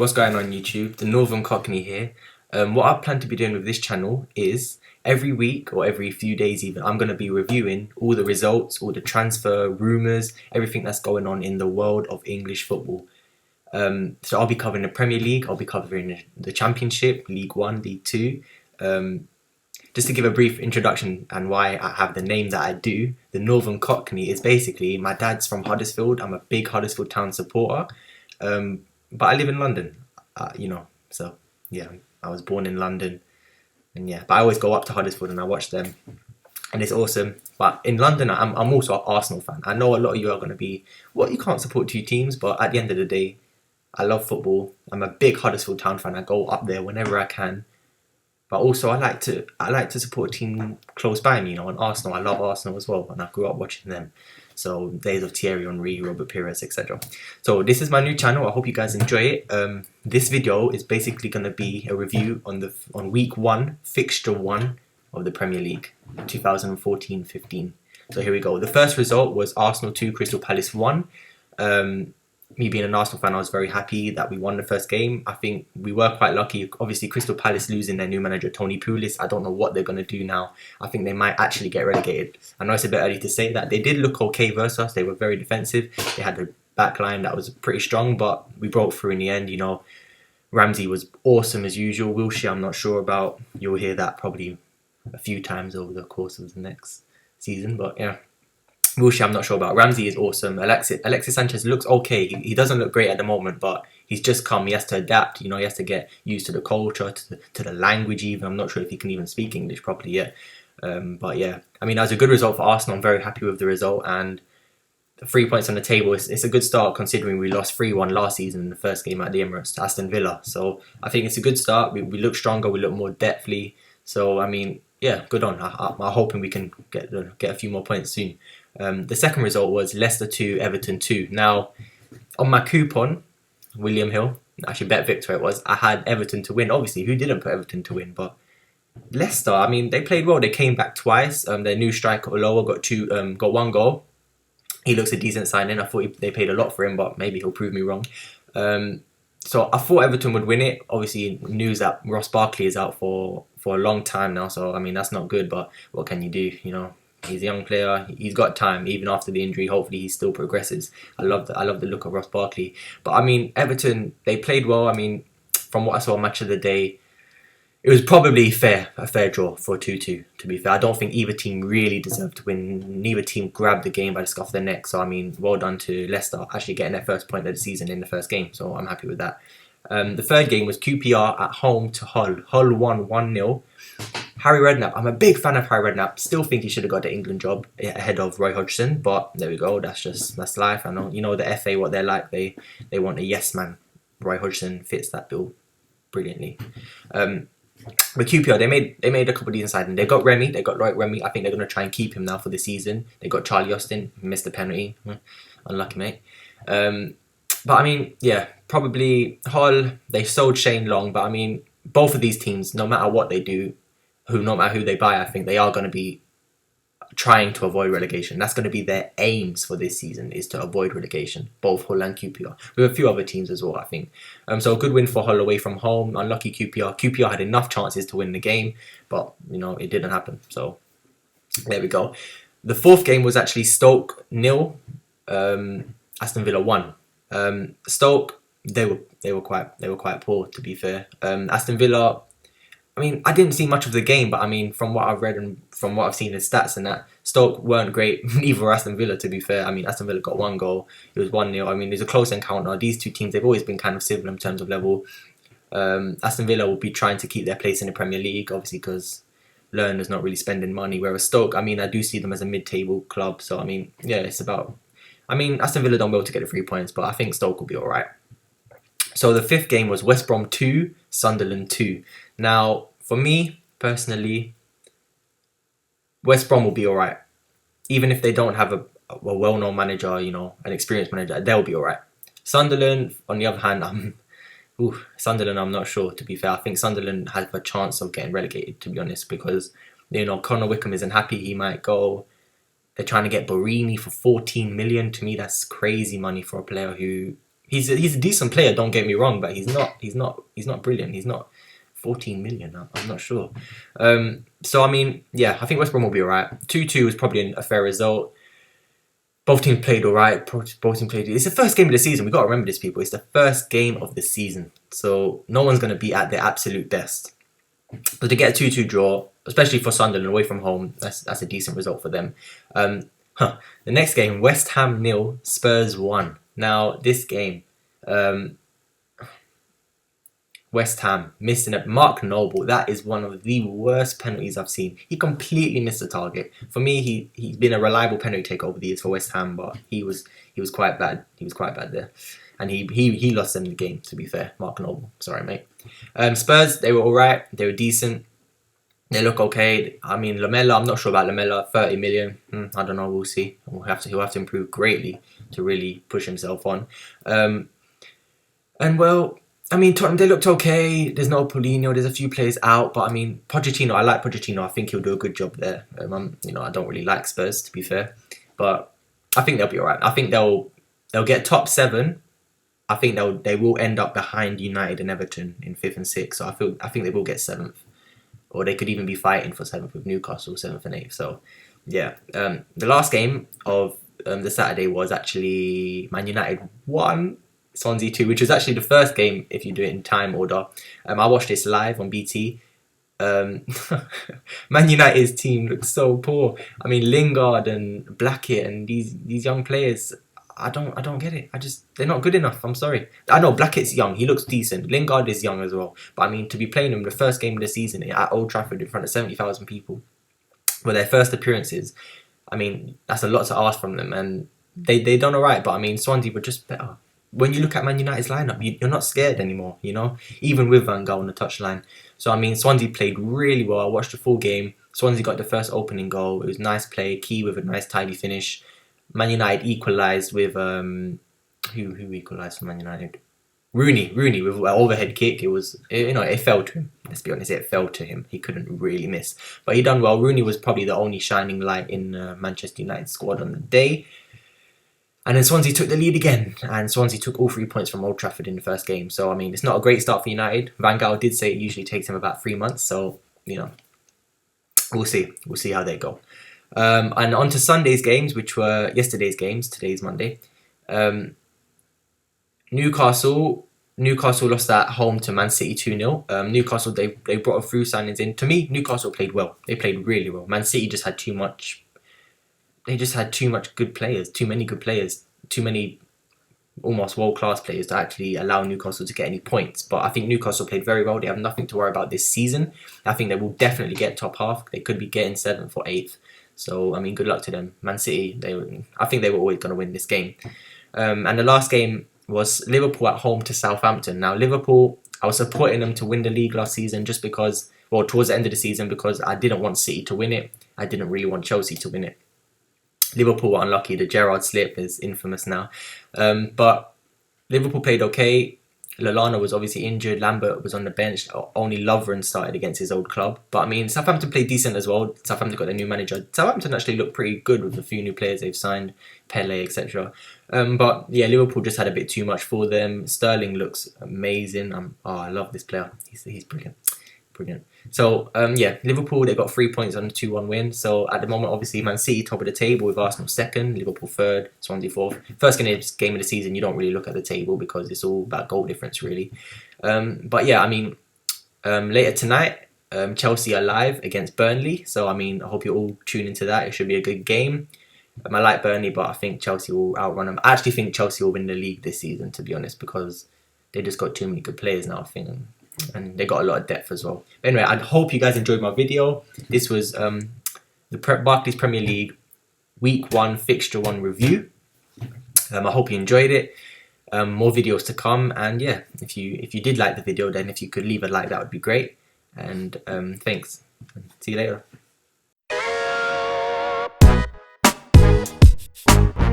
What's going on YouTube? The Northern Cockney here. What I plan to be doing with this channel is every week or every few days even, I'm going to be reviewing all the results, all the transfer rumours, everything that's going on in the world of English football. So I'll be covering the Premier League, I'll be covering the Championship, League 1, League 2. Just to give a brief introduction and why I have the name that I do, the Northern Cockney is basically, my dad's from Huddersfield, I'm a big Huddersfield Town supporter. But I live in London, so yeah, I was born in London, and yeah, but I always go up to Huddersfield and I watch them, and it's awesome. But in London, I'm also an Arsenal fan. I know a lot of you are going to be, well, you can't support two teams, but at the end of the day, I love football. I'm a big Huddersfield Town fan. I go up there whenever I can. But also, I like to support a team close by me, and Arsenal. I love Arsenal as well, and I grew up watching them. So days of Thierry Henry, Robert Pires, etc. So this is my new channel. I hope you guys enjoy it. This video is basically going to be a review on week 1, fixture 1 of the Premier League, 2014-15. So here we go. The first result was Arsenal 2, Crystal Palace 1. Me being an Arsenal fan, I was very happy that we won the first game. I think we were quite lucky. Obviously, Crystal Palace losing their new manager, Tony Pulis. I don't know what they're going to do now. I think they might actually get relegated. I know it's a bit early to say that. They did look okay versus us. They were very defensive. They had a back line that was pretty strong, but we broke through in the end. Ramsey was awesome as usual. Wilshere, I'm not sure about. You'll hear that probably a few times over the course of the next season, but yeah. Wilshere, I'm not sure about. Ramsey is awesome. Alexis Sanchez looks okay. He doesn't look great at the moment, but he's just come. He has to adapt. He has to get used to the culture, to the language even. I'm not sure if he can even speak English properly yet. But yeah, I mean, that was a good result for Arsenal. I'm very happy with the result. And the 3 points on the table, it's a good start considering we lost 3-1 last season in the first game at the Emirates to Aston Villa. So I think it's a good start. We look stronger. We look more depthly. So, I mean, yeah, good on. I'm hoping we can get a few more points soon. The second result was Leicester 2, Everton 2. Now, on my coupon, William Hill, actually Bet Victor it was, I had Everton to win. Obviously, who didn't put Everton to win? But Leicester, I mean, they played well. They came back twice. Their new striker, Oloa, got one goal. He looks a decent signing. I thought they paid a lot for him, but maybe he'll prove me wrong. So I thought Everton would win it. Obviously, news that Ross Barkley is out for a long time now. So, I mean, that's not good, but what can you do, He's a young player. He's got time, even after the injury. Hopefully, he still progresses. I love the look of Ross Barkley. But I mean, Everton, they played well. I mean, from what I saw, match of the day, it was probably a fair draw for 2-2. To be fair, I don't think either team really deserved to win. Neither team grabbed the game by the scruff of the neck. So I mean, well done to Leicester actually getting their first point of the season in the first game. So I'm happy with that. The third game was QPR at home to Hull. Hull won 1-0. Harry Redknapp, I'm a big fan of Harry Redknapp. Still think he should have got the England job ahead of Roy Hodgson, but there we go. That's life. I know, the FA what they're like. They want a yes man. Roy Hodgson fits that bill brilliantly. But QPR, they made a couple of these inside, and they got Remy. They got Lloyd Remy. I think they're going to try and keep him now for the season. They got Charlie Austin, missed the penalty. Unlucky, mate. But I mean, yeah, probably Hull. They sold Shane Long, but I mean, both of these teams, no matter what they do, no matter who they buy, I think they are going to be trying to avoid relegation. That's going to be their aims for this season, is to avoid relegation. Both Hull and QPR. With a few other teams as well, I think. So a good win for Hull away from home. Unlucky QPR. QPR had enough chances to win the game, but it didn't happen. So there we go. The fourth game was actually Stoke 0, Aston Villa 1. Stoke, they were quite poor, to be fair. Aston Villa, I mean, I didn't see much of the game, but I mean, from what I've read and from what I've seen in stats and that, Stoke weren't great, neither were Aston Villa, to be fair. I mean, Aston Villa got one goal, it was 1-0. I mean, it was a close encounter. These two teams, they've always been kind of civil in terms of level. Aston Villa will be trying to keep their place in the Premier League, obviously, because Lerner's not really spending money, whereas Stoke, I mean, I do see them as a mid-table club, so I mean, yeah, it's about... I mean, Aston Villa don't be able to get the 3 points, but I think Stoke will be alright. So the fifth game was West Brom 2, Sunderland 2. Now, for me, personally, West Brom will be alright. Even if they don't have a well-known manager, an experienced manager, they'll be alright. Sunderland, on the other hand, I'm not sure, to be fair. I think Sunderland has a chance of getting relegated, to be honest, because, Connor Wickham isn't happy. He might go. They're trying to get Borini for 14 million. To me, that's crazy money for a player who he's a decent player. Don't get me wrong, but he's not brilliant. He's not 14 million. I'm not sure. So I mean, yeah, I think West Brom will be alright. 2-2 is probably a fair result. Both teams played alright. Both teams played. It's the first game of the season. We got to remember this, people. It's the first game of the season, so no one's going to be at their absolute best. But to get a 2-2 draw, especially for Sunderland away from home, that's a decent result for them. The next game, West Ham 0, Spurs 1. Now this game, West Ham missing a Mark Noble. That is one of the worst penalties I've seen. He completely missed the target. For me, he's been a reliable penalty taker over the years for West Ham, but he was quite bad. He was quite bad there, and he lost them the game. To be fair, Mark Noble. Sorry, mate. Spurs, they were alright. They were decent. They look okay. I mean, Lamella, I'm not sure about Lamella. 30 million. I don't know. We'll see. He'll have to improve greatly to really push himself on. And well, I mean, Tottenham, they looked okay. There's no Paulinho. There's a few players out. But, I mean, Pochettino, I like Pochettino. I think he'll do a good job there. I don't really like Spurs, to be fair. But I think they'll be all right. I think they'll get top 7. I think they will end up behind United and Everton in 5th and 6th. So I think they will get 7th. Or they could even be fighting for 7th with Newcastle, 7th and 8th. So, yeah. The last game of the Saturday was actually Man United 1. Swansea 2, which was actually the first game if you do it in time order. I watched this live on BT. Man United's team looks so poor. I mean, Lingard and Blackett and these young players, I don't get it. They're not good enough. I'm sorry. I know Blackett's young. He looks decent. Lingard is young as well. But I mean, to be playing them the first game of the season at Old Trafford in front of 70,000 people for their first appearances, I mean, that's a lot to ask from them. And they done alright. But I mean, Swansea were just better. When you look at Man United's lineup, you're not scared anymore, even with Van Gaal on the touchline. So, I mean, Swansea played really well. I watched the full game. Swansea got the first opening goal. It was nice play, Key with a nice tidy finish. Man United equalised with, who equalised for Man United? Rooney with an overhead kick. It fell to him. Let's be honest, it fell to him. He couldn't really miss. But he done well. Rooney was probably the only shining light in Manchester United squad on the day. And then Swansea took the lead again, and Swansea took all 3 points from Old Trafford in the first game. So, I mean, it's not a great start for United. Van Gaal did say it usually takes him about 3 months, so, we'll see. We'll see how they go. And on to Sunday's games, which were yesterday's games. Today's Monday. Newcastle lost at home to Man City 2-0. Newcastle, they brought a few signings in. To me, Newcastle played well. They played really well. Man City just had too much. They just had too many good players, too many almost world-class players to actually allow Newcastle to get any points. But I think Newcastle played very well. They have nothing to worry about this season. I think they will definitely get top half. They could be getting 7th or 8th. So, I mean, good luck to them. Man City, I think they were always going to win this game. And the last game was Liverpool at home to Southampton. Now, Liverpool, I was supporting them to win the league last season just because, towards the end of the season, because I didn't want City to win it. I didn't really want Chelsea to win it. Liverpool were unlucky. The Gerrard slip is infamous now. But Liverpool played okay. Lallana was obviously injured. Lambert was on the bench. Only Lovren started against his old club. But I mean, Southampton played decent as well. Southampton got their new manager. Southampton actually looked pretty good with a few new players they've signed. Pele, etc. But yeah, Liverpool just had a bit too much for them. Sterling looks amazing. I love this player. He's brilliant. Brilliant. So, Liverpool, they got 3 points on a 2-1 win. So, at the moment, obviously, Man City top of the table with Arsenal 2nd, Liverpool 3rd, Swansea 4th. First game of the season, you don't really look at the table because it's all about goal difference, really. But yeah, I mean, later tonight, Chelsea are live against Burnley. So, I mean, I hope you all tune into that. It should be a good game. I like Burnley, but I think Chelsea will outrun them. I actually think Chelsea will win the league this season, to be honest, because they just got too many good players now, I think. And they got a lot of depth as well. But anyway, I hope you guys enjoyed my video. This was the Barclays Premier League Week 1 Fixture 1 review. I hope you enjoyed it. More videos to come. And yeah, if you did like the video, then if you could leave a like, that would be great. And thanks. See you later.